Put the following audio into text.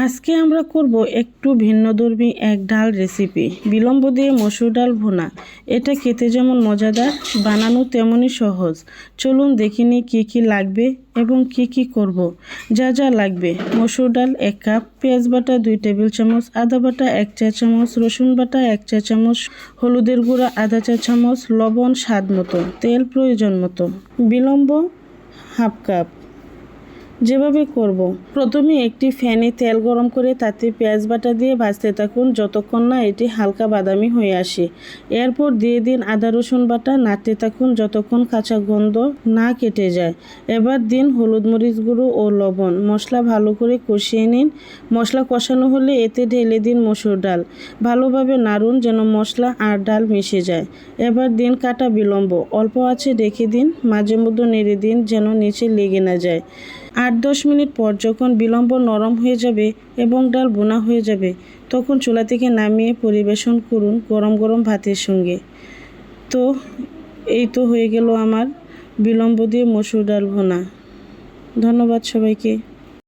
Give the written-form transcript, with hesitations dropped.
আজকে আমরা করব একটু ভিন্নধর্মী এক ডাল রেসিপি, বিলম্ব দিয়ে মসুর ডাল ভুনা। এটা খেতে যেমন মজাদার, বানানো তেমনই সহজ। চলুন দেখে নিই কী কী লাগবে এবং কি করব। যা যা লাগবে: মসুর ডাল 1 কাপ, পেঁয়াজ বাটা 2 টেবিল চামচ, আদা বাটা 1 চা চামচ, রসুন বাটা 1 চা চামচ, হলুদের গুঁড়া আধা চা চামচ, লবণ স্বাদ মতো, তেল প্রয়োজন মতো। বিলম্ব 1/2 কাপ। যেভাবে করব, প্রথমে একটি ফ্যানে তেল গরম করে তাতে পেঁয়াজ বাটা দিয়ে ভাজতে থাকুন যতক্ষণ না এটি হালকা বাদামি হয়ে আসে। এরপর দিয়ে দিন আদা রসুন বাটা, নাড়তে থাকুন যতক্ষণ কাঁচা গন্ধ না কেটে যায়। এবার দিন হলুদ মরিচ গুঁড়ো ও লবণ। মশলা ভালো করে কষিয়ে নিন। মশলা কষানো হলে এতে ঢেলে দিন মসুর ডাল। ভালোভাবে নাড়ুন যেন মশলা আর ডাল মিশে যায়। এবার দিন কাটা বিলম্ব, অল্প আঁচে রেখে দিন, মাঝে মধ্যে নেড়ে দিন যেন নিচে লেগে না যায়। 8-10 মিনিট পর যখন বিলম্ব নরম হয়ে যাবে এবং ডাল বোনা হয়ে যাবে, তখন চুলা থেকে নামিয়ে পরিবেশন করুন গরম গরম ভাতের সঙ্গে। তো এই তো হয়ে গেল আমার বিলম্ব দিয়ে মসুর ডাল ভুনা। ধন্যবাদ সবাইকে।